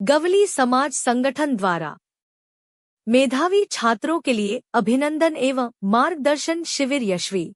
गवली समाज संगठन द्वारा मेधावी छात्रों के लिए अभिनंदन एवं मार्गदर्शन शिविर यशस्वी।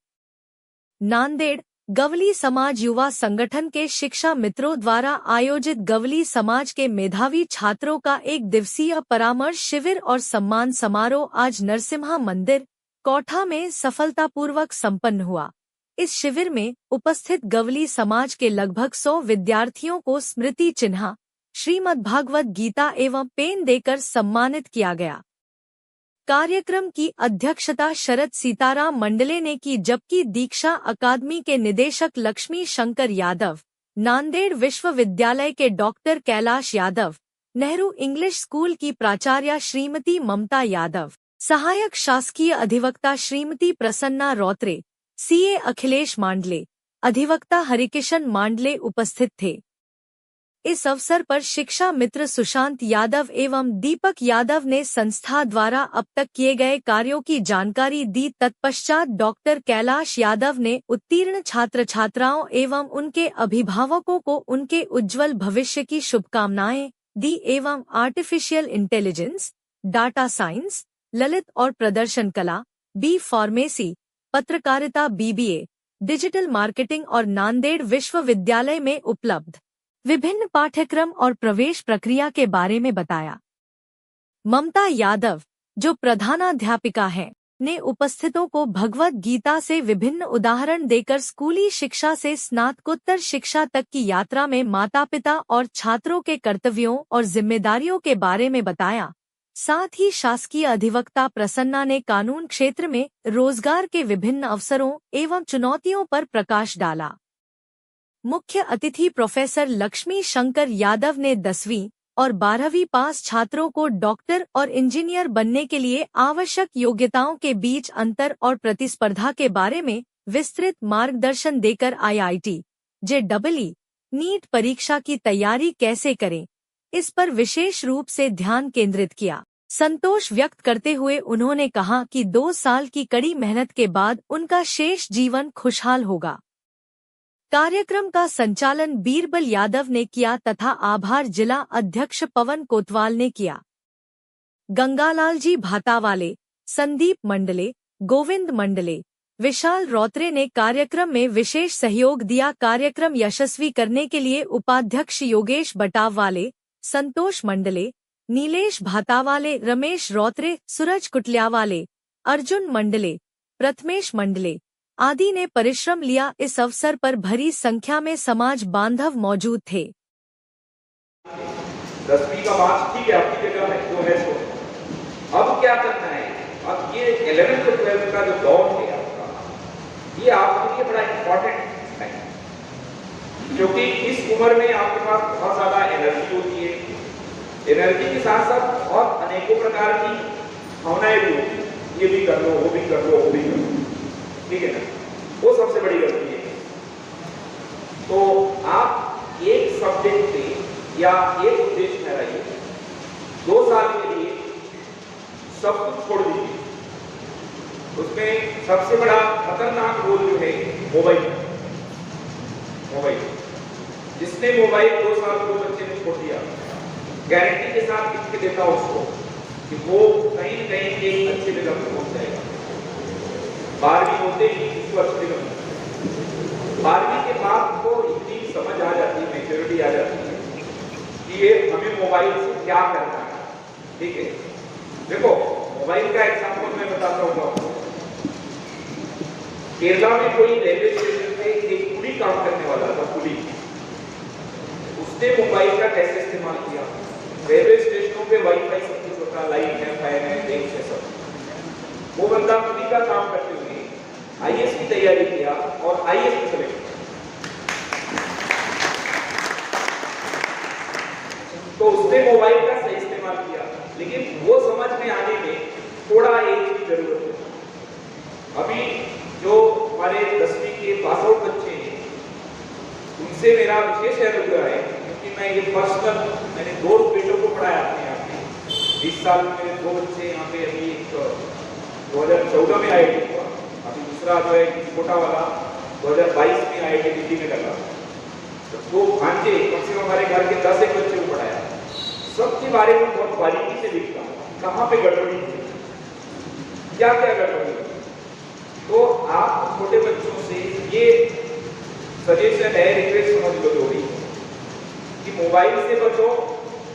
नांदेड़ गवली समाज युवा संगठन के शिक्षा मित्रों द्वारा आयोजित गवली समाज के मेधावी छात्रों का एक दिवसीय परामर्श शिविर और सम्मान समारोह आज नरसिम्हा मंदिर कोठा में सफलतापूर्वक संपन्न हुआ। इस शिविर में उपस्थित गवली समाज के लगभग 100 विद्यार्थियों को स्मृति चिन्ह, श्रीमद्भागवत गीता एवं पेन देकर सम्मानित किया गया। कार्यक्रम की अध्यक्षता शरद सीताराम मंडले ने की, जबकि दीक्षा अकादमी के निदेशक लक्ष्मी शंकर यादव, नांदेड़ विश्वविद्यालय के doctor Kailash Yadav, Nehru English school की प्राचार्य श्रीमती ममता यादव, सहायक शासकीय अधिवक्ता श्रीमती प्रसन्ना रौत्रे, सीए अखिलेश मांडले, अधिवक्ता हरिकिशन मांडले उपस्थित थे। इस अवसर पर शिक्षा मित्र सुशांत यादव एवं दीपक यादव ने संस्था द्वारा अब तक किए गए कार्यों की जानकारी दी। तत्पश्चात डॉक्टर कैलाश यादव ने उत्तीर्ण छात्र छात्राओं एवं उनके अभिभावकों को उनके उज्जवल भविष्य की शुभकामनाएं दी एवं artificial intelligence, data science, Lalit और प्रदर्शन कला, बी फार्मेसी, पत्रकारिता, बीबीए, डिजिटल मार्केटिंग और नांदेड़ विश्वविद्यालय में उपलब्ध विभिन्न पाठ्यक्रम और प्रवेश प्रक्रिया के बारे में बताया। ममता यादव, जो प्रधानाध्यापिका हैं, ने उपस्थितों को भगवत गीता से विभिन्न उदाहरण देकर स्कूली शिक्षा से स्नातकोत्तर शिक्षा तक की यात्रा में माता-पिता और छात्रों के कर्तव्यों और जिम्मेदारियों के बारे में बताया। साथ ही शासकीय अधिवक्ता प्रसन्ना ने कानून क्षेत्र में रोजगार के विभिन्न अवसरों एवं चुनौतियों पर प्रकाश डाला। मुख्य अतिथि प्रोफेसर लक्ष्मी शंकर यादव ने 10वीं और 12वीं पास छात्रों को डॉक्टर और इंजीनियर बनने के लिए आवश्यक योग्यताओं के बीच अंतर और प्रतिस्पर्धा के बारे में विस्तृत मार्गदर्शन देकर IIT, JEE, नीट परीक्षा की तैयारी कैसे करें, इस पर विशेष रूप से ध्यान केंद्रित किया। संतोष व्यक्त करते हुए उन्होंने कहा कि 2 साल की कड़ी मेहनत के बाद उनका शेष जीवन खुशहाल होगा। कार्यक्रम का संचालन बीरबल यादव ने किया तथा आभार जिला अध्यक्ष पवन कोतवाल ने किया। गंगालाल जी भातावाले, संदीप मंडले, गोविंद मंडले, विशाल रौत्रे ने कार्यक्रम में विशेष सहयोग दिया। कार्यक्रम यशस्वी करने के लिए उपाध्यक्ष योगेश बटाववाले, संतोष मंडले, नीलेश भातावाले, रमेश रौत्रे, सूरज कुटलियावाले, अर्जुन मंडले, प्रथमेश मंडले आदि ने परिश्रम लिया। इस अवसर पर भरी संख्या में समाज बांधव मौजूद थे। 10वीं का मार्क्स ठीक है, आपकी जगह है जो है सो। अब क्या करना है? अब ये 11th और 12th का जो दौर है आपका, ये आपके लिए बड़ा इम्पोर्टेंट है, क्योंकि इस उम्र में आपके पास बहुत ज्यादा एनर्जी होती है। एनर्जी के साथ साथ और अनेकों प्रकार की भावनाएं भी होती है, ये भी कर लो, वो भी कर लो, वो भी कर लो, ठीक है ना? वो सबसे बड़ी गलती है। तो आप एक सब्जेक्ट पे या एक उद्देश्य ठहराइए, 2 साल के लिए सब कुछ छोड़ दीजिए। उसमें सबसे बड़ा खतरनाक रोल जो है मोबाइल। जिसने मोबाइल 2 साल को बच्चे ने छोड़ दिया, गारंटी के साथ लिख के देता उसको कि वो कहीं न कहीं एक अच्छे लेवल पर पहुंच जाएगा। 12वीं होते ही इसको अच्छे लेवल पर, 12वीं के बाद तो इतनी समझ आ जाती है, मैच्योरिटी आ जाती है कि ये हमें मोबाइल से क्या करना है। ठीक है, देखो मोबाइल का एग्जाम्पल मैं बताता हूँ आपको। केरला में कोई रेलवे स्टेशन पे एक कुली काम करने वाला था, कुली, उसने मोबाइल का कैसे इस्तेमाल किया। रेलवे स्टेशनों पे वाईफाई सब कुछ होता, लाइट है, फैन है, देख है सब। वो बंदा कुली का काम करते हुए IAS की तैयारी किया और IAS में सेलेक्ट। तो उसने मोबाइल का सही इस्तेमाल किया, लेकिन वो समझ में आने में थोड़ा एज की जरूरत है। अभी जो हमारे 10वीं के पास आउट बच्चे हैं, उनसे मेरा विशेष अनुग्रह है, क्योंकि मैं ये पर्सनल, मैंने 2 बेटों को पढ़ाया अपने यहाँ पे। 20 साल में मेरे 2 बच्चे यहाँ पे, अभी 2014 में IIT हुआ, अभी दूसरा जो है छोटा वाला 2022 में IIT दिल्ली में लगा। तो वो भांजे कम से कम हमारे घर के 10 एक बच्चे को पढ़ाया। सबके बारे में बहुत बारीकी से लिखता हूँ, कहाँ पे गड़बड़ी हुई, क्या क्या गड़बड़ी हुई। तो आप छोटे बच्चों से ये सजेशन है, रिक्वेस्ट समझ लो जो भी, कि मोबाइल से बचो।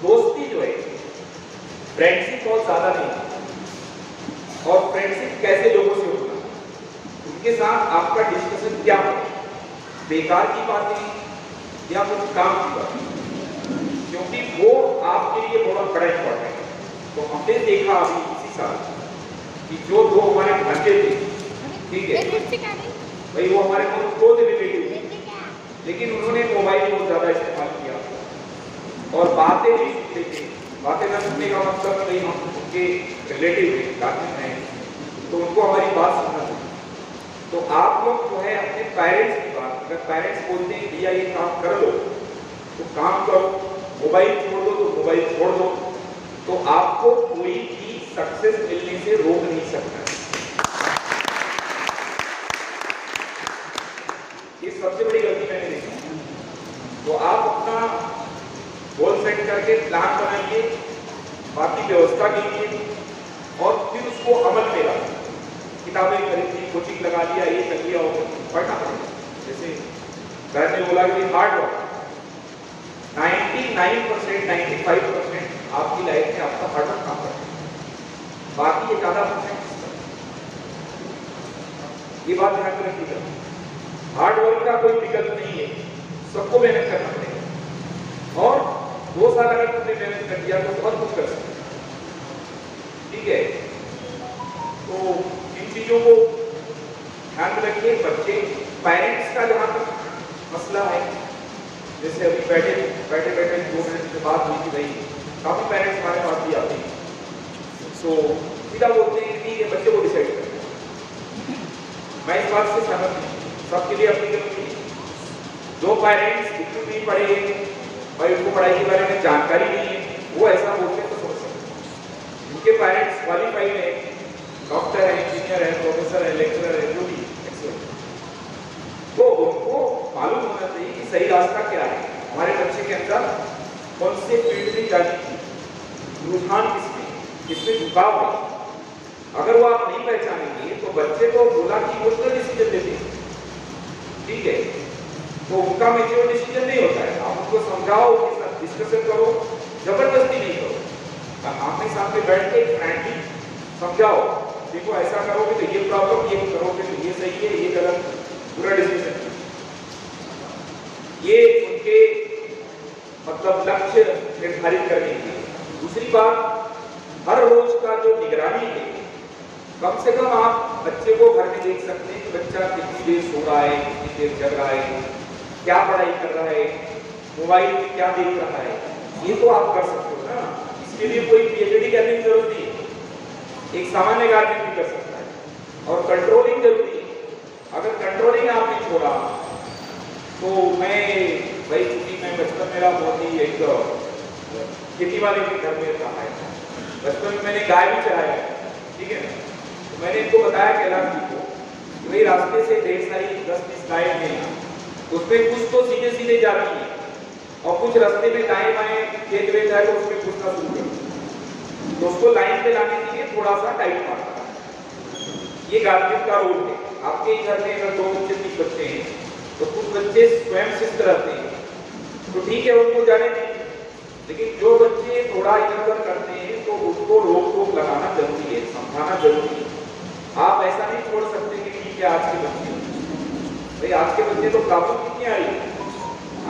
दोस्ती जो है, फ्रेंडशिप बहुत ज्यादा नहीं, और फ्रेंडशिप कैसे लोगों से होगा, उनके साथ आपका डिस्कशन क्या हो, बेकार की बातें या कुछ काम की बातें, क्योंकि वो आपके लिए बहुत बड़ा इंपॉर्टेंट है। तो हमने देखा अभी इसी साल कि जो दो हमारे भांजे थे, ठीक है भाई, वो हमारे बहुत क्लोज रिलेटिव थे, लेकिन उन्होंने मोबाइल बहुत ज्यादा इस्तेमाल किया और बातें भी सुनते थे। बातें न सुनने का मतलब नहीं, हम उनके रिलेटिव हैं, काफी हैं, तो उनको हमारी बात सुनना चाहिए। तो आप लोग जो है अपने पेरेंट्स की बात, अगर पेरेंट्स बोलते हैं भैया ये काम कर लो तो काम करो, मोबाइल छोड़ दो तो मोबाइल छोड़ दो, तो आपको कोई भी सक्सेस मिलने से रोक नहीं सकता। ये सबसे बड़ी गलती मैंने देखी। तो आप अपना गोल सेट करके प्लान बनाइए, बाकी व्यवस्था कीजिए और फिर उसको अमल में लाइए। किताबें खरीदी, कोचिंग लगा लिया, ये कर लिया, होगा पढ़ना पड़ेगा। जैसे सर ने बोला कि हार्ड वर्क 99% 95% आपकी लाइफ में आपका हार्ड वर्क काम करता है, बाकी 1-आधा%। ये बात ध्यान में रखिएगा। हार्ड वर्क का कोई विकल्प नहीं है, सबको मेहनत करना पड़ेगा, और 2 साल अगर तुमने मेहनत कर दिया तो बहुत कुछ कर सकते, ठीक है। तो इन चीजों को ध्यान में रखिए। बच्चे, पेरेंट्स का जहां तक मसला है, जैसे अभी बैठे 2 मिनट से बात हुई थी, भाई काफी पेरेंट्स हमारे पास भी आते हैं, तो सीधा बोलते हैं कि ये बच्चे को डिसाइड करना है। मैं इस बात से सहमत नहीं, सबके लिए अपनी गलती। जो पेरेंट्स इतनी नहीं पढ़े भाई, उनको पढ़ाई के बारे में जानकारी नहीं है, वो ऐसा बोलते तो समझ सकते। उनके पेरेंट्स क्वालिफाइड है, डॉक्टर है, इंजीनियर है, प्रोफेसर है, लेक्चरर है, जो भी, तो उनको मालूम होना चाहिए कि सही रास्ता क्या है, हमारे बच्चे के अंदर कौन से फील्ड में जाने की रुझान, किसमें झुकाव है। अगर वो आप नहीं पहचानेंगे तो बच्चे को बोला कि इमोशनल डिसीजन लेते हैं, ठीक है, तो उनका मैच्योर डिसीजन नहीं होता है। आप उनको समझाओ, उनके साथ डिस्कशन करो, जबरदस्ती नहीं करो, आमने सामने बैठ के फ्रेंडली समझाओ, देखो ऐसा करोगे तो ये प्रॉब्लम, ये करोगे तो ये सही है, ये गलत, पूरा डिसीजन। ये उनके मतलब लक्ष्य निर्धारित करने की। दूसरी बात, हर रोज का जो निगरानी है, कम से कम आप बच्चे को घर में देख सकते हैं कि बच्चा कितनी देर सो रहा है, कितनी देर जग रहा है, क्या पढ़ाई कर रहा है, मोबाइल में क्या देख रहा है, ये तो आप कर सकते हो ना। इसके लिए कोई पीएचडी करने की जरूरत नहीं है, एक सामान्य गार्जियन भी कर सकता है। और कंट्रोलिंग जरूरी है। अगर कंट्रोलिंग आपने छोड़ा तो मैं भाई, क्योंकि मैं बचपन मेरा बहुत ही एक खेती वाले के घर में रहा है, बचपन में मैंने गाय भी चराया है, ठीक है। तो मैंने इनको बताया कैलाश जी को, वही रास्ते से ढेर सारी 10-20 गायें हैं, उसमें कुछ तो सीधे सीधे जाती है और कुछ रास्ते में दाएं बाएं खेत वेत है तो उसमें घुसना शुरू कर, तो उसको लाइन पे लाने के लिए थोड़ा सा टाइट मारता है। ये गार्जियन का रोल है। आपके घर में अगर 2 बच्चे 3 बच्चे हैं तो कुछ बच्चे स्वयं शिस्त रहते हैं, तो ठीक है, उनको जाने दीजिए, लेकिन जो बच्चे थोड़ा इधर उधर करते हैं तो उसको रोक टोक लगाना जरूरी है, समझाना जरूरी है। आप ऐसा नहीं छोड़ सकते कि ठीक है आज के बच्चे, भाई आज के बच्चे तो प्रॉब्लम कितनी आ रही है।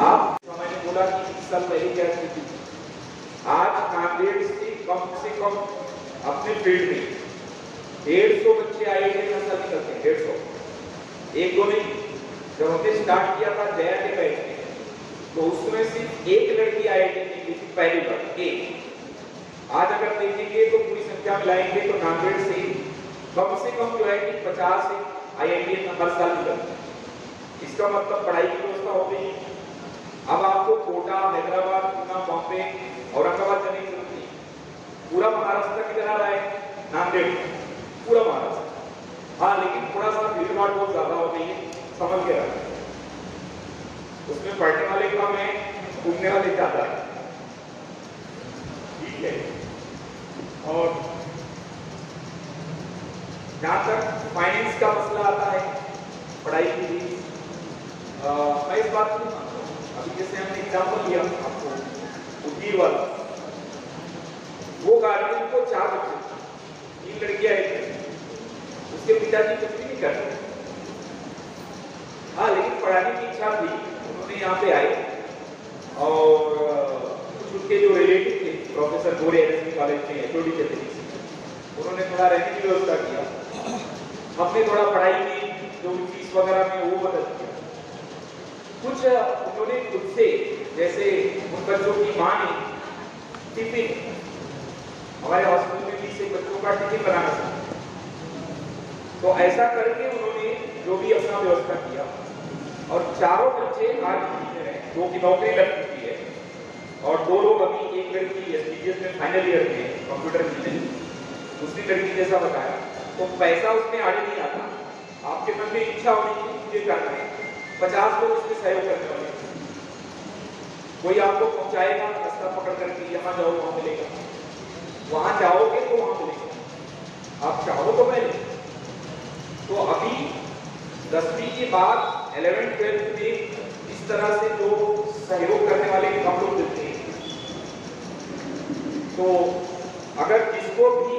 आप मैंने बोला कि 20 साल पहले क्या स्थिति थी, आज नांदेड़ से कम अपने फील्ड में 150 बच्चे आईआईटी में हर निकलते हैं, 150, 1-2 नहीं। जब हमने स्टार्ट किया था जया के बैच में, तो उसमें सिर्फ 1 लड़की आईआईटी निकली थी पहली बार, 1। आज अगर देखेंगे तो पूरी संख्या मिलाएंगे तो नांदेड़ से कम जो है कि 50 आईआईटी में हर साल निकलते हैं। इसका मतलब पढ़ाई की व्यवस्था हो गई। अब आपको कोटा, हैदराबाद, पूना, बॉम्बे, औरंगाबाद जाने की जरूरत नहीं, पूरा महाराष्ट्र किधर आ रहा है, नांदेड़, पूरा महाराष्ट्र। हाँ, लेकिन थोड़ा सा भीड़ भाड़ बहुत ज्यादा हो गई है, समझ के रखना, उसमें पढ़ने वाले कम है, घूमने वाले ज्यादा है। ठीक है। और जहाँ तक फाइनेंस का मसला आता है पढ़ाई के लिए, मैं इस बात को मानता हूँ। अभी जैसे हमने एग्जाम्पल लिया आपको उद्गीर वाला, वो गार्जियन को 4 बच्चे, 3 लड़कियां एक, उसके पिताजी कुछ भी नहीं करते, हाँ लेकिन पढ़ाने की इच्छा थी, उन्होंने यहाँ पे आए और कुछ उनके जो रिलेटिव थे प्रोफेसर गोरे एनएसपी कॉलेज में एचओडी थे, उन्होंने थोड़ा रहने की व्यवस्था किया, हमने थोड़ा पढ़ाई की जो फीस वगैरह में वो मदद किया, कुछ उन्होंने खुद से, जैसे उन बच्चों की माँ ने टिफिन, हमारे हॉस्पिटल में 20 बच्चों का टिफिन बनाना था, तो ऐसा करके उन्होंने जो भी अपना व्यवस्था किया और चारों बच्चे आज इंजीनियर हैं, 2 की नौकरी लग चुकी है और 2 लोग अभी, एक लड़की एसटीजीएस में फाइनल ईयर में कंप्यूटर इंजीनियरिंग, दूसरी लड़की जैसा बताया, तो पैसा उसमें आगे नहीं आता, आपके मन में इच्छा होनी चाहिए मुझे करना है, 50 लोग उसमें सहयोग करने वाले, कोई आपको पहुंचाएगा रास्ता पकड़ करके, यहाँ जाओ वहां मिलेगा, वहां जाओगे तो वहां मिलेगा, आप चाहो तो पहले। तो अभी 10वीं के बाद 11th-12th में इस तरह से जो सहयोग करने वाले कम लोग मिलते हैं, तो अगर जिसको भी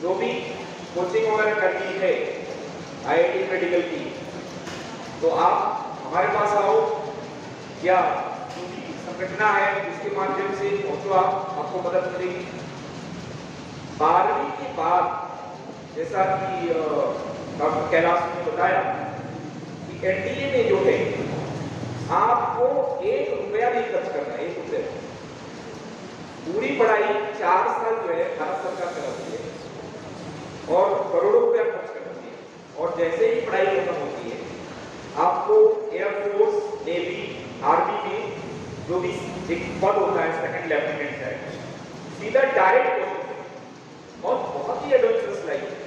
जो भी कोचिंग वगैरह करनी है आईआईटी मेडिकल की, तो आप हमारे पास आओ, या संगठना है उसके माध्यम से पहुंचो, आपको मदद मिलेगी। 12वीं के बाद जैसा कि डॉक्टर कैलाश ने बताया कि एनडीए में जो है आपको 1 रुपया नहीं खर्च करना है, 1 रुपया, पूरी पढ़ाई 4 साल जो है भारत सरकार कराती है और करोड़ों रुपया खर्च करती है, और जैसे ही पढ़ाई खत्म होती है आपको एयरफोर्स, नेवी, आर्मी में जो भी एक पद होता है सेकंड लेफ्टिनेंट है, सीधा डायरेक्ट और बहुत ही एडवेंचरस लाइफ है।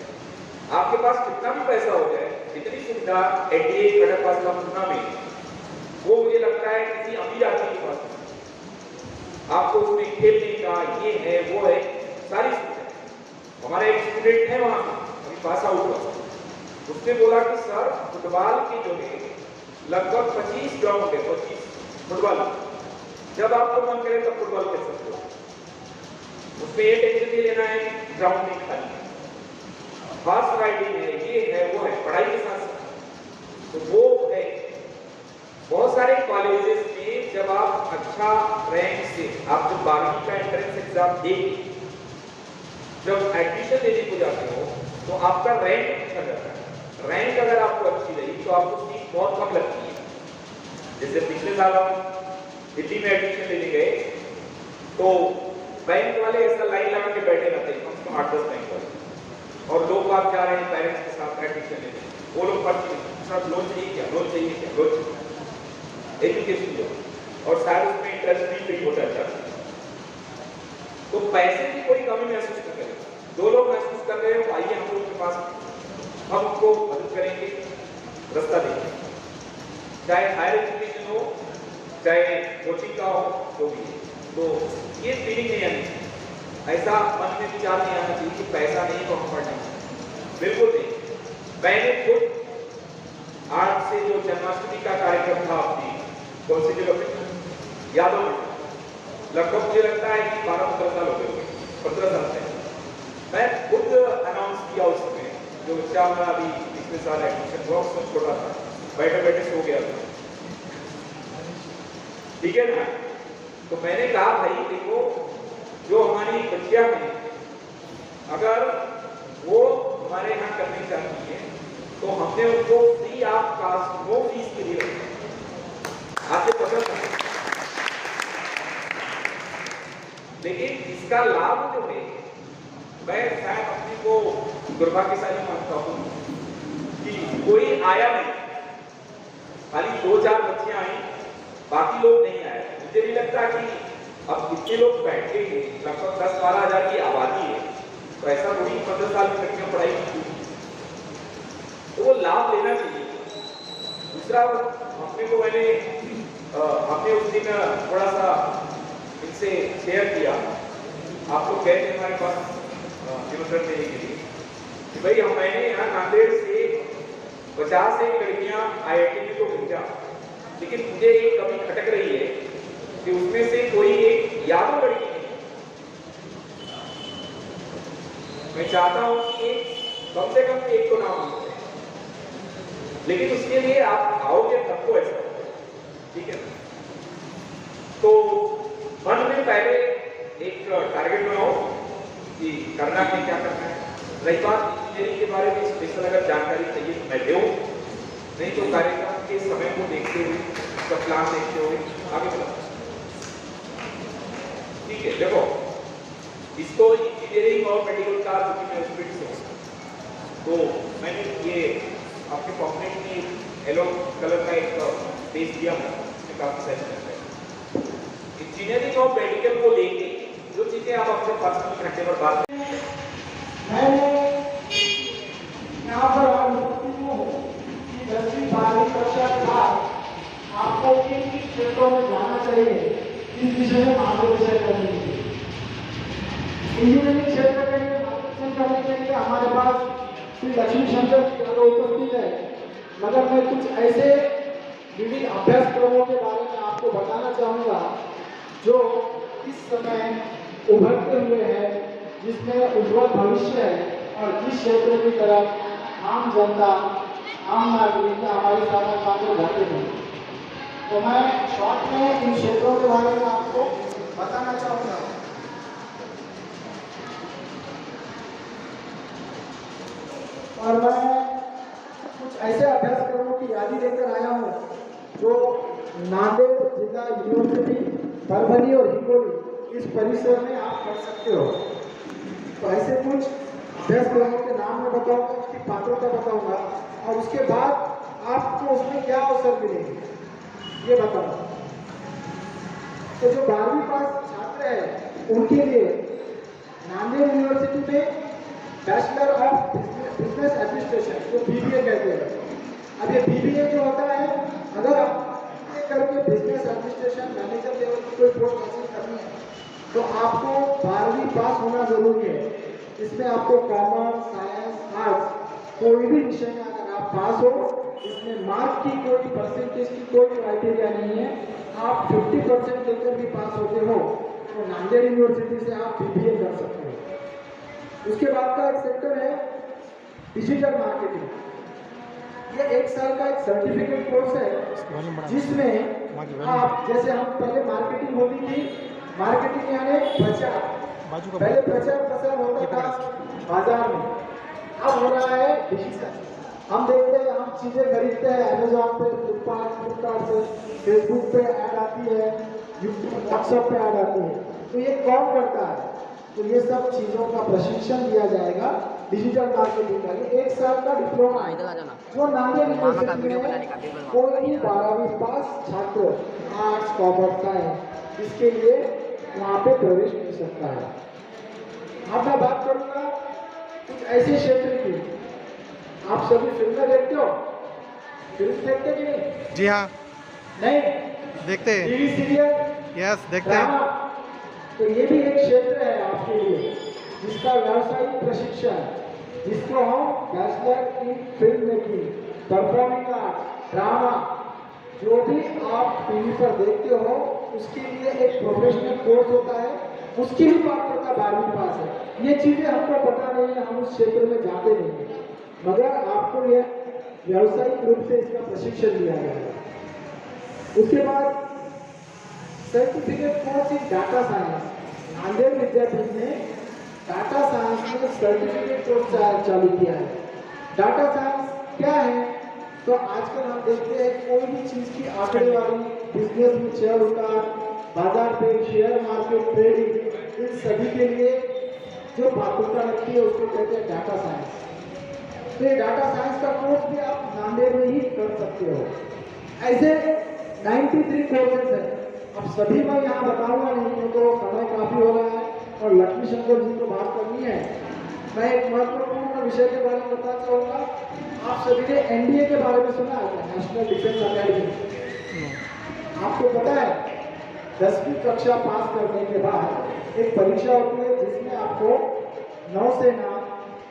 आपके पास कितना भी पैसा हो जाए, जितनी सुविधा एनडीए कड़क पास का में, वो मुझे लगता है किसी अमीर आदमी के पास, आपको उसमें खेलने का ये है वो है सारी सुविधा। हमारा एक स्टूडेंट है वहां अभी पास आउट हुआ, उसने बोला कि सर फुटबॉल के जो है लगभग 25 ग्राउंड है, 25 फुटबॉल, जब आपको मन करे तब फुटबॉल खेल सकते हो, उसमें ये टेंशन नहीं लेना है ग्राउंड नहीं खाली, हॉर्स राइडिंग है, ये है वो है, पढ़ाई के साथ साथ तो वो है। बहुत सारे कॉलेजेस में जब आप अच्छा रैंक से, आप जब 12वीं का एंट्रेंस एग्जाम देंगे, जब एडमिशन लेने को जाते हो तो आपका रैंक अच्छा जाता है, रैंक अगर आपको अच्छी रही तो आपको सीट बहुत कम लगती है। जैसे पिछले साल हम दिल्ली में एडमिशन लेने गए तो बैंक वाले ऐसा लाइन लगा के बैठे रहते हैं, कम से कम 8-10 बैंक वाले, और लोग बात जा रहे हैं पेरेंट्स के साथ एडमिशन लेने, वो लोग पर्ची सर लोन चाहिए क्या, लोन चाहिए क्या, लोन चाहिए एजुकेशन लोन, और शायद उसमें इंटरेस्ट भी फ्री होता है। तो पैसे की कोई कमी महसूस नहीं करेगा, 2 लोग महसूस कर रहे हो, आइए हम लोग के पास, हम उनको मदद करेंगे, रास्ता देंगे, चाहे हायर एजुकेशन हो चाहे कोचिंग का हो, जो भी है। तो ये फीलिंग नहीं आनी चाहिए, ऐसा मन में विचार नहीं आना चाहिए कि पैसा नहीं तो हम पढ़ नहीं, बिल्कुल नहीं। मैंने खुद आज से जो जन्माष्टमी का कार्यक्रम था अपनी कौन सी जगह पे याद हो, लगभग मुझे लगता है कि 12-15 साल हो गए, 15 साल से मैं खुद अनाउंस किया उसमें, जो बच्चा हमारा अभी पिछले साल एडमिशन हुआ उसमें छोटा था, बैठे बैठे सो गया था, ठीक है ना। तो मैंने कहा भाई देखो, जो हमारी बच्चियां हैं अगर वो हमारे यहाँ करनी चाहती है तो हमने उनको free of cost, no fees के लिए रखा, आपको पता है। लेकिन इसका लाभ जो है, मैं शायद अपने को दुर्भाग्यशाली मानता हूँ कि कोई आया नहीं, खाली 2-4 बच्चियां आई, बाकी लोग नहीं आए। मुझे भी लगता कि अब कितने लोग बैठेंगे, लगभग 10-12 हजार की आबादी है, तो ऐसा थोड़ी 15 साल की लड़कियां पढ़ाई की, तो वो लाभ लेना चाहिए। दूसरा अपने को हमने उस दिन थोड़ा सा इनसे शेयर किया आप लोग गए थे हमारे पास निमंत्रण देने के लिए कि भाई मैंने यहाँ नांदेड़ से 50 लड़कियां IIT को भेजा, लेकिन मुझे एक कमी खटक रही है कि उसमें से कोई एक यादव लड़की नहीं। मैं चाहता हूं कि कम से कम एक को नाम हो, लेकिन उसके लिए आप आओगे तब तो ऐसा, ठीक है। तो मन में पहले एक टारगेट बनाओ कि करना है, क्या करना है। रही बात इंजीनियरिंग के बारे में स्पेशल अगर जानकारी चाहिए तो मैं दूं, नहीं तो कार्यक्रम के समय को देखते हुए, उसका प्लान देखते हुए आगे बढ़ो, ठीक है। देखो, इसको इंजीनियरिंग और मेडिकल का क्योंकि मैं स्टूडेंट से हूँ, तो मैंने ये आपके पॉकेट में येलो कलर का एक पेज दिया हूँ, इसमें काफी सारी चीजें हैं। इंजीनियरिंग और मेडिकल को लेके जो चीजें आप अपने पर्सनल घंटे पर बात मैंने यहाँ पर उपस्थित हूँ कि 10वीं 12वीं कक्षा के बाद आपको किन किन क्षेत्रों में जाना चाहिए, इस विषय में मार्गदर्शन करने के लिए। इंजीनियरिंग क्षेत्र के लिए मार्गदर्शन करने के लिए हमारे पास श्री लक्ष्मी शंकर जी उपस्थित है, मगर मैं कुछ ऐसे विभिन्न अभ्यासक्रमों के बारे में आपको बताना चाहूँगा जो इस समय उभरते हुए हैं, जिसमें उज्जवल भविष्य है और जिस क्षेत्र की तरफ आम जनता, आम नागरिक हमारे सामने मात्र जाते हैं। तो मैं शॉर्ट में इन क्षेत्रों के बारे में आपको बताना चाहूँगा। और मैं कुछ ऐसे अभ्यासक्रमों की यादी लेकर आया हूँ जो नांदेड़ जिला यूनिवर्सिटी, परभनी और हिंगोली इस परिसर में आप पढ़ सकते हो। तो ऐसे कुछ अभ्यासक्रमों के नाम मैं बताऊंगा, उसकी पात्रता बताऊंगा और उसके बाद आपको उसमें क्या अवसर मिलेंगे ये बताऊंगा। तो जो 12वीं पास छात्र हैं उनके लिए नांदेड़ यूनिवर्सिटी में बैचलर ऑफ बिजनेस एडमिनिस्ट्रेशन जो BBA कहते हैं। अब ये BBA जो होता है, अगर आप करके बिजनेस एडमिनिस्ट्रेशन मैनेजर लेवल की कोई पोस्ट हासिल करनी है तो आपको 12वीं पास होना जरूरी है। इसमें आपको कॉमर्स, साइंस, आर्ट्स कोई भी विषय में अगर आप पास हो, इसमें मार्क्स की कोई परसेंटेज की कोई क्राइटेरिया नहीं है। आप 50% लेकर भी पास होते हो तो नांदेड़ यूनिवर्सिटी से आप BBA कर सकते हो। उसके बाद का एक सेक्टर है डिजिटल मार्केटिंग। ये 1 साल का एक सर्टिफिकेट कोर्स है जिसमें आप, जैसे हम पहले मार्केटिंग होती थी, मार्केटिंग यानी प्रचार, पहले प्रचार प्रसार होता था बाजार में, अब हो रहा है डिजिटल। हम देखते हैं, हम चीजें खरीदते हैं अमेजोन पे, फ्लिपकार्ट से, फेसबुक पे ऐड आती है, यूट्यूब, व्हाट्सएप पे ऐड आती है, तो ये कौन करता है? तो ये सब चीजों का प्रशिक्षण दिया जाएगा डिजिटल मार्केटिंग का। ये 1 साल का डिप्लोमा जो नांदेड़ यूनिवर्सिटी में कोई भी 12वीं पास छात्र आर्ट्स, कॉमर्स, साइंस इसके लिए वहाँ पे प्रवेश मिल सकता है। अब मैं बात करूँगा कुछ ऐसे क्षेत्र की। आप सभी फिल्में देखते हो? फिल्म देखते कि नहीं? जी हाँ, नहीं देखते हैं। टीवी सीरियल, यस, देखते हैं। तो ये भी एक क्षेत्र है आपके लिए जिसका व्यावसायिक प्रशिक्षण, जिसको हम bachelor in film making, performing art, drama, जो भी आप टीवी पर देखते हो उसके लिए एक प्रोफेशनल कोर्स होता है, उसकी भी पात्रता 12वीं पास है। ये चीजें हमको पता नहीं है, हम उस क्षेत्र में जाते नहीं हैं, मगर आपको यह व्यावसायिक रूप से इसका प्रशिक्षण दिया जाएगा। उसके बाद certificate course in data science. Nanded Vidyapeeth ने डाटा साइंस में सर्टिफिकेट कोर्स चालू किया है। डाटा साइंस क्या है? तो आजकल हम देखते हैं कोई भी चीज की आंकड़ेवारी, बिजनेस में चढ़ उतार, बाजार पे शेयर मार्केट ट्रेडिंग, इन सभी के लिए जो पात्रता लगती है उसको कहते हैं डाटा साइंस। तो ये डाटा साइंस का कोर्स भी आप नांदेड़ में ही कर सकते हो। ऐसे 93 कोर्सेज है। अब सभी मैं यहाँ बताऊंगा नहीं, तो समय काफी हो रहा है और लक्ष्मी शंकर जी को बात करनी है। मैं एक महत्वपूर्ण विषय के बारे में बताना चाहूँगा। आप सभी ने NDA के बारे में सुना है, नेशनल डिफेंस अकेडमी। आपको पता है 10वीं कक्षा पास करने के बाद एक परीक्षा होती है आपको नौसेना,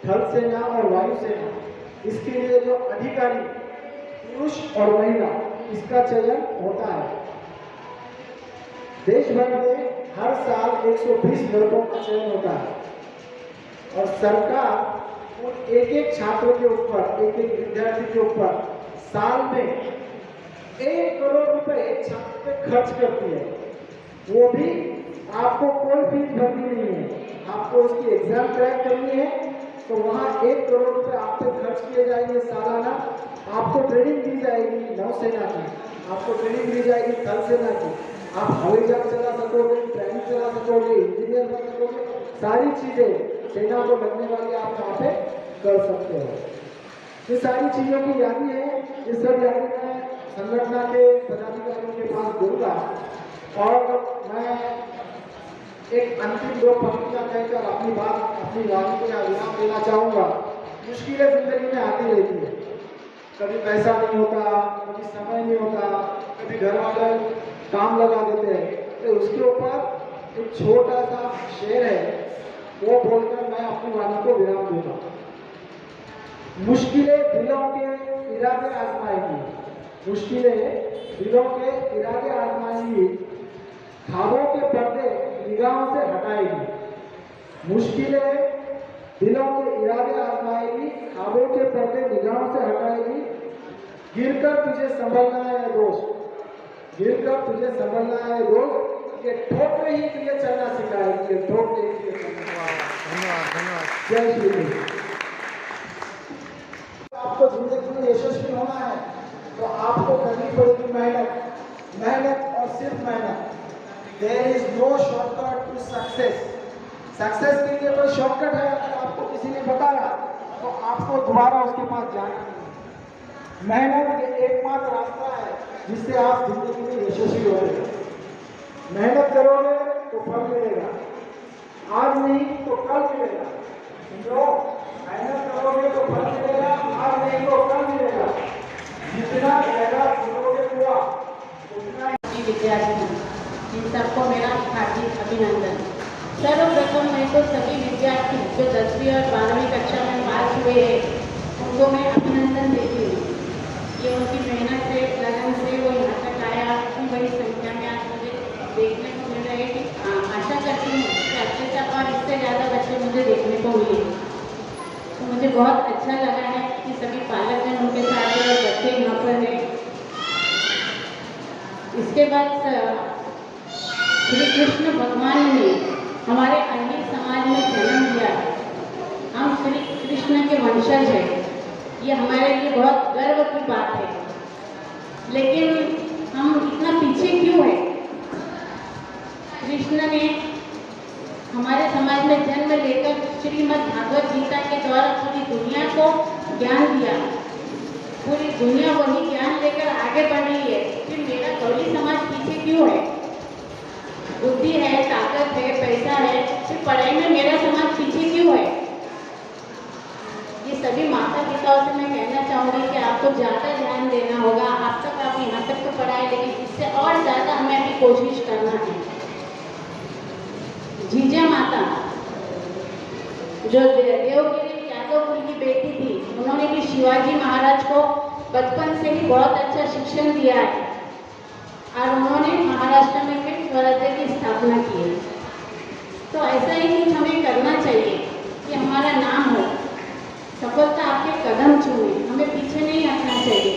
थल सेना और वायुसेना, इसके लिए जो अधिकारी पुरुष और महिला, इसका चयन होता है। देश भर में हर साल 120 लड़कों का चयन होता है और सरकार उन एक छात्र के ऊपर, एक विद्यार्थी के ऊपर साल में 1 करोड़ रुपए एक छात्र पे खर्च करती है। वो भी आपको कोई फीस भरनी नहीं है, आपको उसकी एग्जाम क्रैक करनी है तो वहाँ 1 करोड़ रुपए आप पे खर्च किए जाएंगे सालाना। आपको ट्रेनिंग दी जाएगी नौसेना की, आपको ट्रेनिंग दी जाएगी थल सेना की, आप हवाई जहाज चला सकोगे, ट्रेन चला सकोगे, इंजीनियर बन सकोगे, सारी चीजें सेना को लगने वाली आप वहाँ पे कर सकते हो। ये सारी चीजों की यादी है, ये सब यादी मैं संगठन के पदाधिकारियों के पास दूंगा और मैं एक अंतिम 2 पंक्तियां कहकर अपनी वाणी को यहाँ विराम देना चाहूँगा। मुश्किलें जिंदगी में आती रहती है, कभी पैसा नहीं होता, कभी समय नहीं होता, कभी घर वाले काम लगा देते हैं, तो उसके ऊपर एक छोटा सा शेर है, वो बोलकर मैं अपनी वाणी को विराम दूंगा। मुश्किलें दिलों के इरादे आजमाएंगी, मुश्किलें दिलों के इरादे आजमाएंगी, ख्वाबों के पर्दे निगाहों से हटाएगी। मुश्किलें दिलों के इरादे आजमाएगी, ख्वाबों के पर्दे निगाहों से हटाएगी। गिरकर तुझे संभलना है दोस्त, गिरकर तुझे संभलना है दोस्त, ये ठोकरे ही तुझे चलना सिखाएगी, ये ठोकरे ही तुझे चलना। धन्यवाद धन्यवाद। जय श्री कृष्ण। आपको जिंदगी में यशस्वी होना है तो आपको करनी पड़ेगी मेहनत, मेहनत और सिर्फ मेहनत। There is no shortcut to success. Success के लिए कोई शॉर्टकट है अगर आपको किसी ने बताया तो आपको दोबारा उसके पास जाना नहीं। मेहनत ये एकमात्र रास्ता है जिससे आप जिंदगी में यशस्वी होंगे। मेहनत करोगे तो फल मिलेगा, आज नहीं तो कल मिलेगा। जो मेहनत करोगे तो फल मिलेगा, आज नहीं तो कल मिलेगा। जितना गहरा करोगे हुआ उतना ही। विद्यार्थी इन सबको मेरा हार्दिक अभिनंदन। सर्वप्रथम मैं तो सभी विद्यार्थी जो 10वीं और 12वीं कक्षा में पास हुए हैं उनको मैं अभिनंदन देती हूँ। ये उनकी मेहनत से, लगन से वो यहाँ तक आया। इतनी बड़ी संख्या में आज मुझे देखने को मिल रहा है कि आशा करती हूँ कि अच्छे से और इससे ज़्यादा बच्चे मुझे देखने को मिले। तो मुझे बहुत अच्छा लगा है कि सभी पालक जन उनके साथ हैं और बच्चे यहाँ पर हैं। इसके बाद श्री कृष्ण भगवान ने हमारे अंडी समाज में जन्म लिया है। हम श्री कृष्ण के वंशज हैं, ये हमारे लिए बहुत गर्व की बात है। लेकिन हम इतना पीछे क्यों हैं? कृष्ण ने हमारे समाज में जन्म लेकर श्रीमद् भागवत गीता के द्वारा पूरी दुनिया को ज्ञान दिया। पूरी दुनिया वही ज्ञान लेकर आगे बढ़ रही है, फिर मेरा गौरी समाज पीछे क्यों है? बुद्धि है, ताकत है, पैसा है, फिर पढ़ाई में मेरा समाज पीछे क्यों है? ये सभी माता पिताओं से मैं कहना चाहूँगी कि आपको ज़्यादा ध्यान देना होगा। आप यहाँ तक तो पढ़ाए, लेकिन इससे और ज़्यादा हमें अभी कोशिश करना है। जीजा माता जो देवगिरी यादवपुर की बेटी थी, उन्होंने भी शिवाजी महाराज को बचपन से ही बहुत अच्छा शिक्षण दिया है और उन्होंने महाराष्ट्र में फिर स्वराज्य की स्थापना की है। तो ऐसा ही कुछ हमें करना चाहिए कि हमारा नाम हो, सफलता आपके कदम छूए, हमें पीछे नहीं हटना चाहिए।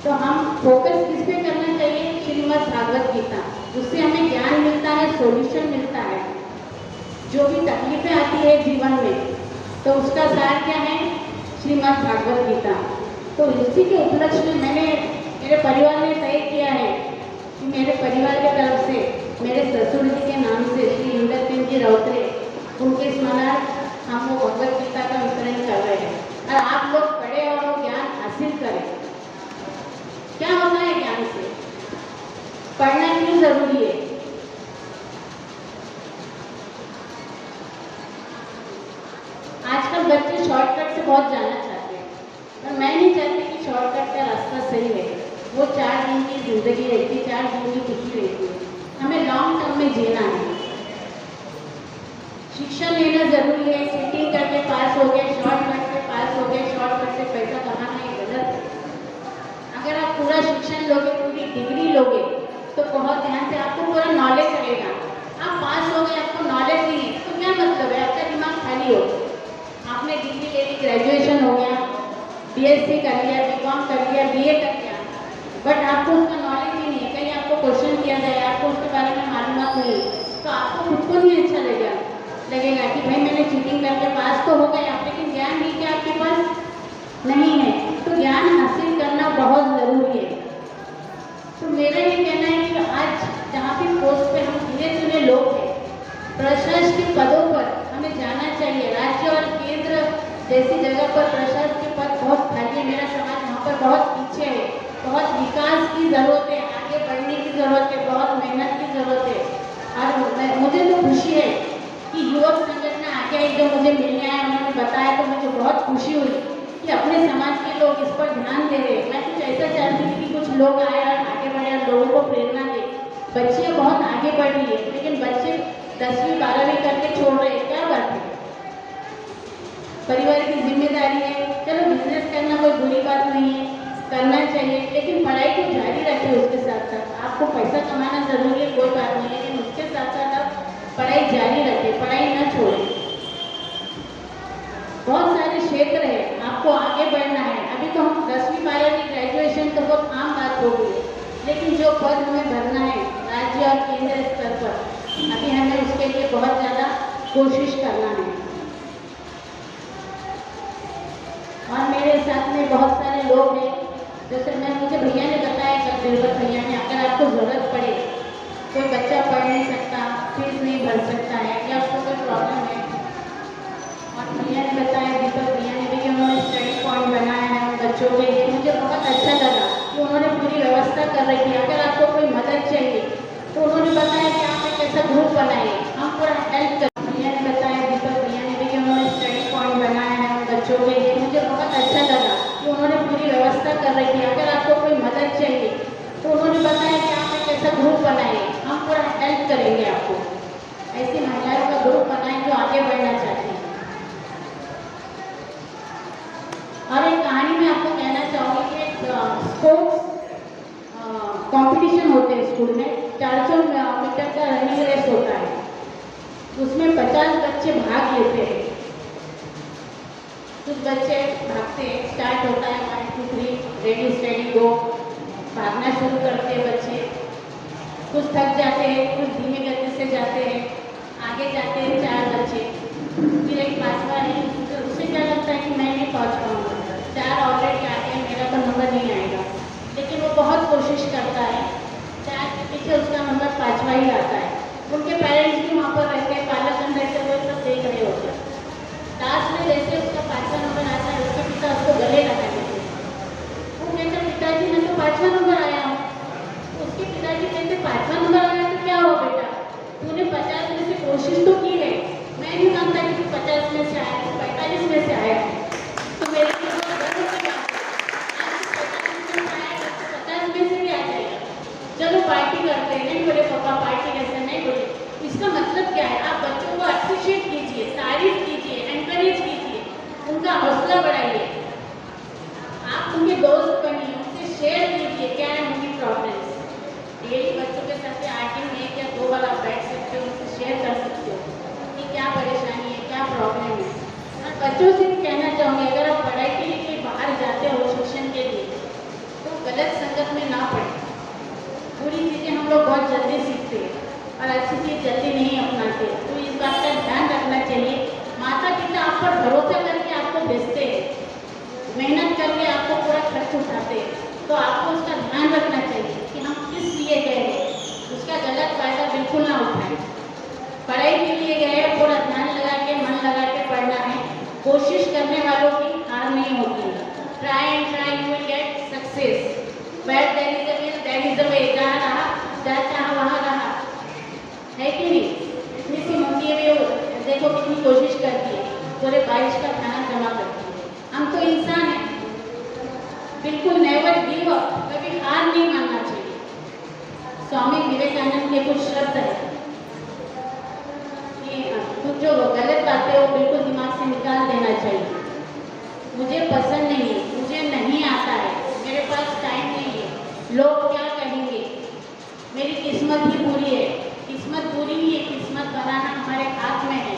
तो हम फोकस किस पे करना चाहिए? श्रीमद् भागवत गीता, उससे हमें ज्ञान मिलता है, सॉल्यूशन मिलता है। जो भी तकलीफें आती है जीवन में, तो उसका सार क्या है? श्रीमद् भागवत गीता। तो इसी के उपलक्ष्य में मेरे परिवार ने तय किया है कि मेरे परिवार की तरफ से मेरे ससुर जी के नाम से श्री इंदर सिंह जी राउतरे, उनके स्मरण हम वो भगवत गीता का वितरण कर रहे हैं। और आप लोग पढ़े और वो ज्ञान हासिल करें। क्या होता है ज्ञान से? पढ़ना क्यों जरूरी है? आजकल बच्चे शॉर्टकट से बहुत जाना चाहते हैं, पर मैं नहीं चाहती कि शॉर्टकट का रास्ता सही है। वो 4 दिन की जिंदगी रहती है, 4 दिन की खुशी रहती है। हमें लॉन्ग टर्म में जीना है। शिक्षा लेना जरूरी है। चीटिंग करके पास हो गए, शॉर्टकट से पास हो गए, शॉर्टकट से पैसा कमाना ये गलत है। अगर आप पूरा शिक्षण लोगे, पूरी डिग्री लोगे, तो बहुत ध्यान से आपको पूरा नॉलेज रहेगा। आप पास हो गए, आपको नॉलेज नहीं है, तो क्या मतलब है? आपका दिमाग खाली हो। आपने डिग्री ले ली, ग्रेजुएशन हो गया, बीएससी कर लिया, बीकॉम कर लिया, बीए कर लिया, बट आपको उसका नॉलेज ही नहीं है। कहीं आपको क्वेश्चन किया जाए, आपको उसके बारे में मालूमात नहीं है, तो आपको खुद को नहीं अच्छा लगेगा कि भाई मैंने चीटिंग करके पास तो हो गया, लेकिन ज्ञान भी क्या आपके पास नहीं है। तो ज्ञान हासिल करना बहुत ज़रूरी है। तो मेरा ये कहना है कि आज जहाँ भी पोस्ट पे हम गिने चुने लोग हैं, प्रशासनिक पदों पर हमें जाना चाहिए। राज्य और केंद्र जैसी जगह पर प्रशासनिक पद बहुत खाली है। मेरा समाज वहाँ पर बहुत पीछे है, बहुत विकास की ज़रूरत है, आगे बढ़ने की ज़रूरत है, बहुत मेहनत की ज़रूरत है। और मुझे तो खुशी है कि युवक संगठन आगे आई, जो मुझे मिलने आए, उन्होंने बताया, तो मुझे बहुत खुशी हुई कि अपने समाज के लोग इस पर ध्यान दे रहे हैं। मैं कुछ ऐसा चाहती थी कि कुछ लोग आए और आगे बढ़े और लोगों को प्रेरणा दे। बच्चियाँ बहुत आगे बढ़ रही है, लेकिन बच्चे 10वीं 12वीं करके छोड़ रहे हैं, क्या बात है? परिवार की जिम्मेदारी है। चलो बिजनेस करना कोई बुरी बात नहीं है, करना चाहिए, लेकिन पढ़ाई को जारी रखें। उसके साथ साथ आपको पैसा कमाना जरूरी है, कोई बात नहीं, लेकिन उसके साथ साथ आप पढ़ाई जारी रखें, पढ़ाई न छोड़ें। बहुत सारे क्षेत्र है, आपको आगे बढ़ना है। अभी तो हम 10वीं 12वीं ग्रेजुएशन तो बहुत आम बात हो गई, लेकिन जो पद हमें भरना है राज्य और केंद्र स्तर पर, अभी हमें उसके लिए बहुत ज़्यादा कोशिश करना है। और मेरे साथ में बहुत सारे लोग हैं, जैसे मुझे भैया ने बताया, कल बीरबल भैया ने, अगर आपको ज़रूरत पड़े, कोई बच्चा पढ़ नहीं सकता, फीस नहीं भर सकता है, या उसको कोई प्रॉब्लम है, और भैया ने बताया, दीपक भैया ने भी, कि उन्होंने स्टडी पॉइंट बनाया है उन बच्चों के लिए। मुझे बहुत अच्छा लगा कि उन्होंने पूरी व्यवस्था कर रखी है। अगर आपको कोई मदद चाहिए तो उन्होंने बताया कि आप एक ऐसा ग्रुप बनाइए, हम पूरा हेल्प कर। भैया ने बताया, दीपक भैया ने भी, कि उन्होंने स्टडी पॉइंट बनाया है उन बच्चों के लिए। मुझे बहुत अच्छा लगा कि उन्होंने पूरी व्यवस्था कर रखी है। अगर आपको कोई मदद चाहिए तो उन्होंने बताया कि आप एक ऐसा ग्रुप बनाइए, हम पूरा हेल्प करेंगे आपको। ऐसी महिलाओं का ग्रुप बनाएं जो आगे बढ़ना चाहती हैं। और एक कहानी मैं आपको कहना चाहूँगी कि एक स्पोर्ट्स कंपटीशन होते हैं स्कूल में, 400 मीटर का रनिंग रेस होता है। उसमें 50 बच्चे भाग लेते हैं। कुछ बच्चे भागते हैं, स्टार्ट होता है 1 2 3 रेडी स्टेडी गो, भागना शुरू करते हैं बच्चे। कुछ थक जाते हैं, कुछ धीमे गति से जाते हैं, आगे जाते हैं 4 बच्चे, फिर एक 5वां है, उससे क्या लगता है कि मैं नहीं पहुँच पाऊँगा, 4 ऑलरेडी आ गए, मेरा तो नंबर नहीं आएगा, लेकिन वो बहुत कोशिश करता है। 4 के पीछे उसका नंबर 5वां ही आता है। उनके पेरेंट्स भी वहाँ पर रहते हैं, पालकगण रहते हैं, वो सब देख रहे होते हैं। लास्ट में जैसे उसका 5वां नंबर आता है, उसके पिता उसको गले लगा देते हैं। वो कहते हैं, पिताजी मैं तो 5वां नंबर आया हूँ। उसके पिताजी कहते, 5वां नंबर आया तो क्या हुआ बेटा, तूने 50 में से कोशिश तो की है, मैं नहीं मानता कि तू 50 में से आया, 45 में से आया। तो मेरे लिए बहुत गर्व की बात है, आज 50 में से आया, 50 में से भी आ जाएगा। चलो पार्टी करते हैं। नहीं बोले पापा पार्टी कैसे, नहीं बोले। इसका मतलब क्या है, आप बच्चों को अप्रिशिएट कीजिए, तारीफ कीजिए, एनकरेज कीजिए, उनका हौसला बढ़ाइए। आप उनके दोस्त बनिए, उनसे शेयर कीजिए क्या है उनकी प्रॉब्लम्स। डेली बच्चों के साथ 8 दिन 1 या 2 बार आप बैठ सकते हो, उनसे शेयर कर सकते हो कि क्या परेशानी है, क्या प्रॉब्लम है। और बच्चों से भी कहना चाहूँगी, अगर आप पढ़ाई के लिए कहीं बाहर जाते हो शिक्षण के लिए, तो गलत संगत में ना पढ़ें। बुरी चीज़ें हम लोग बहुत जल्दी सीखते हैं और अच्छी चीज़ जल्दी नहीं अपनाते, तो इस बात का ध्यान रखना चाहिए। माता पिता आप पर भरोसा करके आपको भेजते हैं, मेहनत करके आपको पूरा खर्च उठाते हैं, तो आपको उसका ध्यान रखना चाहिए कि हम किस लिए गए हैं, उसका गलत फायदा बिल्कुल ना उठाएं। पढ़ाई के लिए गए हैं, पूरा ध्यान लगा के, मन लगा के पढ़ना है। कोशिश करने वालों की हार नहीं होती। Try and try, you will get success. Where there is a will, there is a way। जहाँ रहा, जहाँ चाहा वहाँ रहा, है कि नहीं? इतनी सी मम्मी है, देखो कितनी कोशिश करती है, पूरे बारिश का खाना जमा करती है। हम तो इंसान हैं, बिल्कुल नेवर गिव अप, कभी हार नहीं मानना चाहिए। स्वामी विवेकानंद के कुछ शब्द है कि जो गलत बातें हैं वो बिल्कुल दिमाग से निकाल देना चाहिए। मुझे पसंद नहीं है, मुझे नहीं आता है, मेरे पास टाइम नहीं है, लोग क्या कहेंगे, मेरी किस्मत ही बुरी है। किस्मत बुरी नहीं है, किस्मत बनाना हमारे हाथ में है।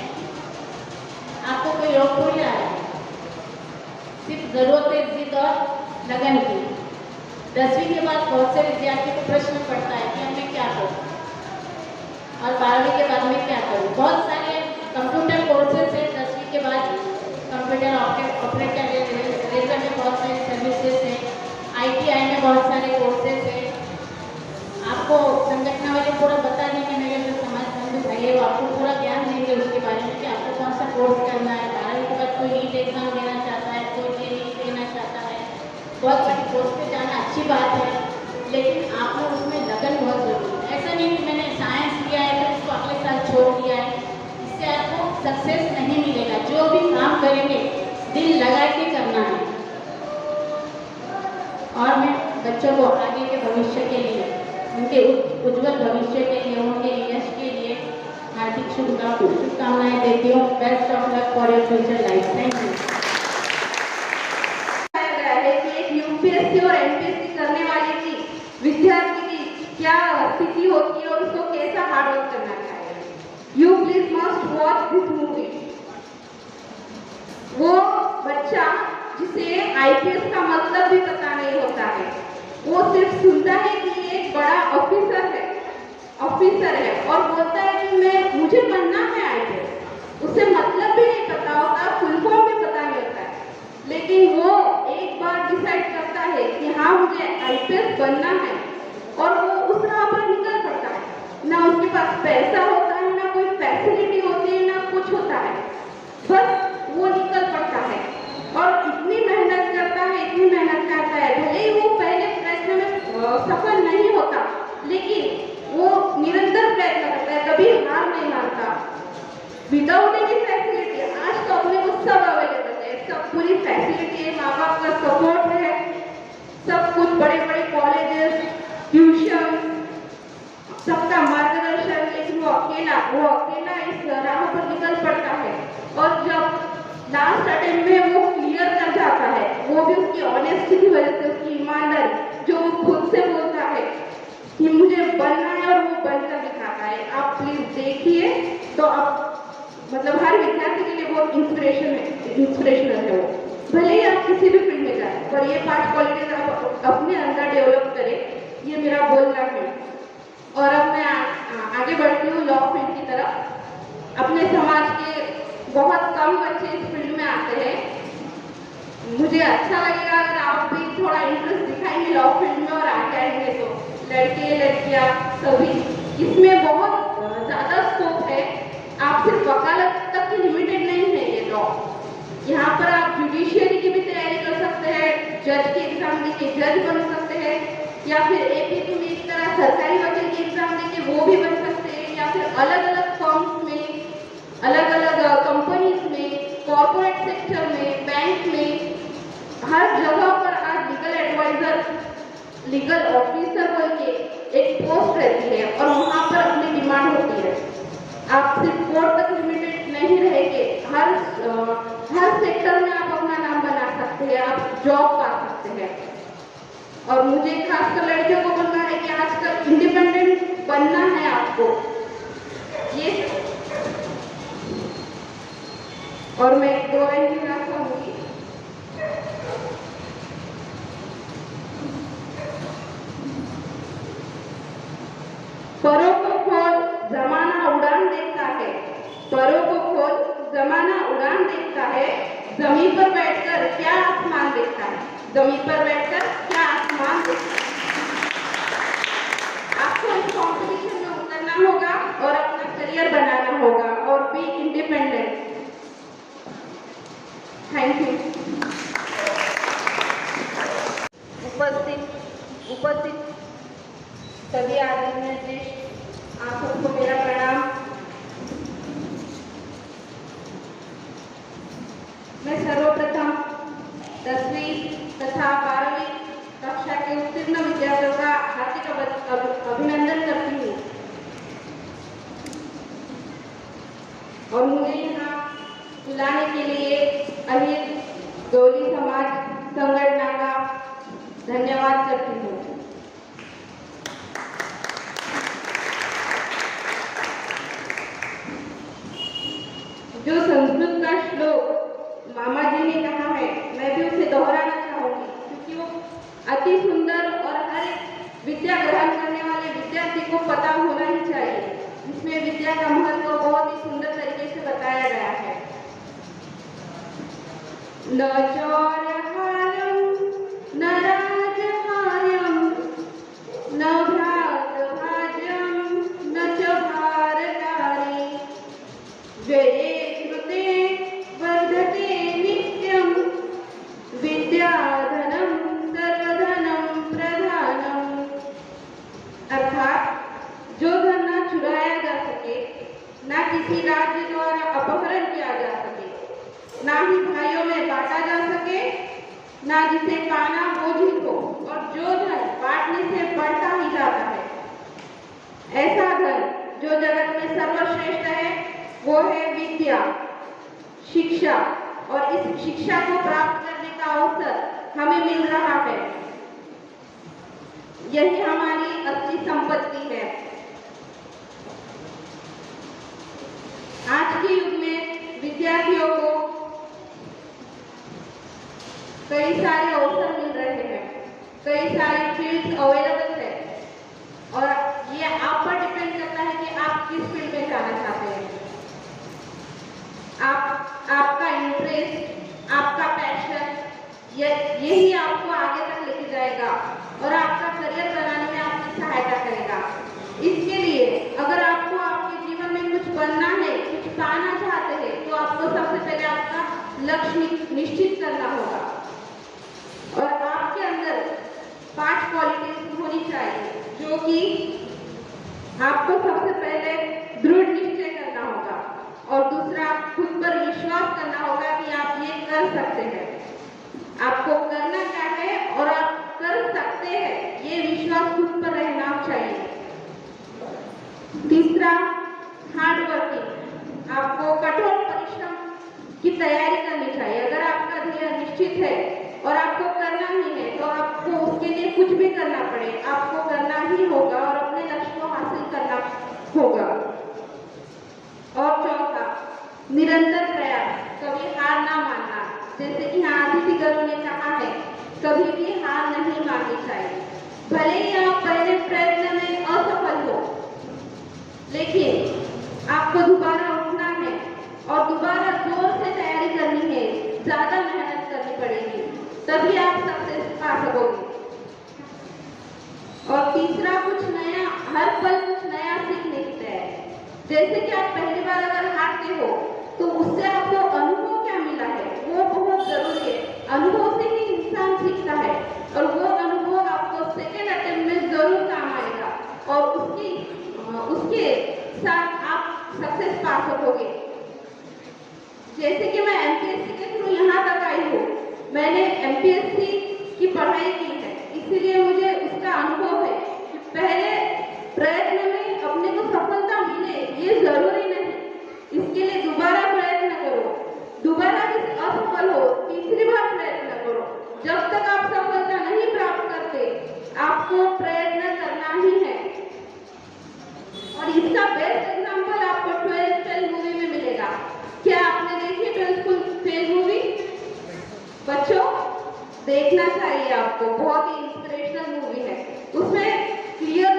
आपको कोई रोक थोड़ी रहा है, सिर्फ जरूरत है जिद और लगन की। 10वीं के बाद बहुत से विद्यार्थी को प्रश्न पड़ता है कि हमें क्या करूं और 12वीं के बाद में क्या करूं। बहुत सारे कंप्यूटर कोर्सेज है 10वीं के बाद, कंप्यूटर ऑपरेटर रेजर में बहुत सारी सर्विसेज है, ITI में बहुत सारे कोर्सेज है। आपको संगठन वाले पूरा बता देंगे, मेरे जो समाज बंधु भाई है वो आपको पूरा ज्ञान देंगे उसके बारे में कि आपको कौन सा कोर्स करना है। 12वीं के बाद कोई नीट एग्जाम देना चाहता है, कोई JEE देना चाहता है, बहुत सारे कोर्स पे जाना अच्छी बात है, लेकिन आप लोग उसमें लगन बहुत जरूरी है। ऐसा नहीं कि मैंने साइंस लिया है तो उसको अगले साल छोड़ दिया है, इससे आपको सक्सेस नहीं मिलेगा। जो भी काम करेंगे दिल लगा के करना है। और मैं बच्चों को आगे के भविष्य के लिए, उनके उज्जवल भविष्य के लिए, उनके यश के लिए हार्दिक शुभकामनाएं देती हूँ। Best of luck for your future life. Thank you. UPSC और MPSC करने वाले की विद्यार्थी की क्या स्थिति होती है और उसको कैसा हार्डवर्क करना चाहिए। You please must watch this movie. वो बच्चा जिसे IPS का मतलब भी पता नहीं होता है, वो सिर्फ सुनता है कि एक बड़ा ऑफिसर है और बोलता है कि मुझे बनना है IPS। उसे मतलब भी नहीं पता होता, फुल फॉर्म भी पता नहीं होता है, लेकिन वो एक बार डिसाइड करता है कि हाँ मुझे IPS बनना है और वो उस राह पर निकल पड़ता है। ना उसके पास पैसा होता है, ना कोई फैसिलिटी होती है, ना कुछ होता है, बस वो निकल पड़ता है और इतनी मेहनत करता है, भले ही वो पहले प्रयत्न में सफल नहीं होता, लेकिन वो निरंतर प्रयत्न करता है, कभी हार नहीं मानता। विदाउट एनी फैसिलिटी, आज तो अपने को सब अवेलेबल है, सब पूरी फैसिलिटी है, माँ बाप का सपोर्ट है, सब कुछ, बड़े बड़े कॉलेजेस, ट्यूशन, सबका मार्गदर्शन, लेकिन वो अकेला इस राह पर निकल पड़ता है। और जब लास्ट अटेम्प्ट में वो क्लियर कर जाता है, वो भी उसकी ऑनेस्टी की वजह से, उसकी ईमानदारी, जो वो खुद से बोलता है कि मुझे बनना है और वो बनकर दिखाता है। आप प्लीज देखिए, तो आप मतलब हर विद्यार्थी के लिए बहुत इंस्पिरेशनल है वो, भले ही आप किसी भी फील्ड में जाए, पर ये 5 क्वालिटीज आप अपने अंदर डेवलप करें, ये मेरा बोलना है। और अब मैं आगे बढ़ती हूँ लॉ फील्ड की तरफ। अपने समाज के बहुत कम बच्चे इस फील्ड में आते हैं। मुझे अच्छा लगेगा अगर आप भी थोड़ा इंटरेस्ट दिखाएंगे लॉ फील्ड में और आगे आएंगे, तो लड़के लड़कियां सभी, इसमें बहुत ज़्यादा स्कोप है। आप सिर्फ वकालत तक की लिमिटेड नहीं है ये लॉ, यहाँ पर आप जुडिशियरी की भी तैयारी कर सकते हैं, जज की एग्जाम देके जज बन सकते हैं, या फिर APP में इस तरह सरकारी वकील की एग्जाम देके वो भी बन सकते हैं, या फिर अलग अलग फर्म्स में, अलग अलग कंपनीज में, कॉर्पोरेट सेक्टर में, बैंक में, हर जगह पर आज लीगल एडवाइजर, लीगल ऑफिसर बोल के एक पोस्ट रहती है और वहाँ पर अपनी डिमांड होती है। आप सिर्फ कोर्ट तक लिमिटेड नहीं रहेंगे, हर सेक्टर में आप अपना नाम बना सकते हैं, आप जॉब पा सकते हैं। और मुझे खासकर लड़कियों को बोलना है कि आजकल इंडिपेंडेंट बनना है आपको, ये। और मैं 2 लाइन भी कहना चाहूंगी। परों को खोल जमाना उड़ान देखता है, परों को खोल जमाना उड़ान देखता है, जमीन पर बैठकर क्या आसमान देखता है, जमीन पर बैठकर क्या आसमान देखता है। आपको इस कॉम्पिटिशन में उतरना होगा और अपना करियर बनाना होगा और बी इंडिपेंडेंट। Thank you. उपस्थित सभी आदरणीय श्रेष्ठ, आप सबको मेरा प्रणाम। मैं सर्वप्रथम 10वीं तथा 12वीं कक्षा के उत्तीर्ण विद्यार्थियों का हार्दिक अभिनंदन करती हूँ। और मुझे यहाँ बुलाने के लिए अहिर गवली समाज संगठन का धन्यवाद करती हूँ। जो संस्कृत का श्लोक मामा जी ने कहा है, मैं भी उसे दोहराना चाहूंगी, क्योंकि वो अति सुंदर और हर एक विद्या ग्रहण करने वाले विद्यार्थी को पता होना ही चाहिए, जिसमें विद्या का महत्व बहुत ही सुंदर तरीके से बताया गया है। न चौरहारम न राजहार्यम न भ्रातभाज्यम न च भारकारी व्यये कृते वर्धते नित्यं विद्याधनं सर्वधनं प्रधानम। अर्थात जो धन न चुराया जा सके, ना किसी राज्य द्वारा अपहरण किया जा सके, ना ही भाइयों में बांटा जा सके, ना जिसे पाना बोझिल हो, और जो धन बांटने से बढ़ता ही जाता है, ऐसा धन जो जगत में सर्वश्रेष्ठ है वो है विद्या, शिक्षा। और इस शिक्षा को प्राप्त करने का अवसर हमें मिल रहा है, यही हमारी असली संपत्ति है। आज के युग में विद्यार्थियों को कई सारे अवसर मिल रहे हैं, कई सारे फील्ड अवेलेबल है, और ये आप पर डिपेंड करता है कि आप किस फील्ड में जाना चाहते हैं। आपका इंटरेस्ट, आपका पैशन, यही आपको आगे तक लेके जाएगा और आपका करियर बनाने में आपकी सहायता करेगा। इसके लिए अगर आपको आपके जीवन में कुछ बनना है, कुछ पाना चाहते हैं, तो आपको सबसे पहले आपका लक्ष्य निश्चित करना होगा, और आपके अंदर 5 क्वालिटीज होनी चाहिए, जो कि आपको सबसे पहले दृढ़ निश्चय करना होगा, और दूसरा खुद पर विश्वास करना होगा कि आप ये कर सकते हैं। आपको करना क्या है और आप कर सकते हैं, ये विश्वास खुद पर रहना चाहिए। तीसरा, हार्ड वर्किंग, आपको कठोर परिश्रम की तैयारी करनी चाहिए। अगर आपका ध्येय निश्चित है और आपको करना ही है, तो आपको उसके लिए कुछ भी करना पड़े, आपको करना ही होगा और अपने लक्ष्य को हासिल करना होगा। और चौथा, निरंतर प्रयास, कभी हार ना मानना। जैसे कि यहाँ अतिथि गणों ने कहा है, कभी भी हार नहीं माननी चाहिए। भले ही आप पहले प्रयत्न में असफल हो, लेकिन आपको दोबारा उठना है और दोबारा जोर से तैयारी करनी है, ज्यादा मेहनत करनी पड़ेगी, तभी आप सक्सेस पा सकोगे। और तीसरा, कुछ नया, हर पल कुछ नया सीखने की तैयारी। जैसे कि आप पहली बार अगर हारते हो, तो उससे आपको अनुभव क्या मिला है, वो बहुत जरूरी है। अनुभव से ही इंसान सीखता है, और वो अनुभव आपको सेकेंड अटेम्प्ट में जरूर काम आएगा, और उसके साथ आप सक्सेस पा सकोगे। जैसे कि मैं एमपीएससी के थ्रू यहाँ तक आई हूँ, मैंने एमपीएससी की पढ़ाई की है, इसीलिए मुझे उसका अनुभव है कि पहले प्रयत्न में अपने को सफलता मिले ये जरूरी नहीं, इसके लिए दोबारा प्रयत्न करो, दोबारा भी असफल हो, तीसरी बार प्रयत्न करो। जब तक आप सफलता नहीं प्राप्त करते, आपको प्रयत्न करना ही है। और इसका बेस्ट एग्जांपल आपको 12th फेल मूवी में मिलेगा। क्या आपने देखी 12th फेल मूवी? बच्चों, देखना चाहिए आपको, बहुत ही इंस्पिरेशनल मूवी है। उसमें क्लियर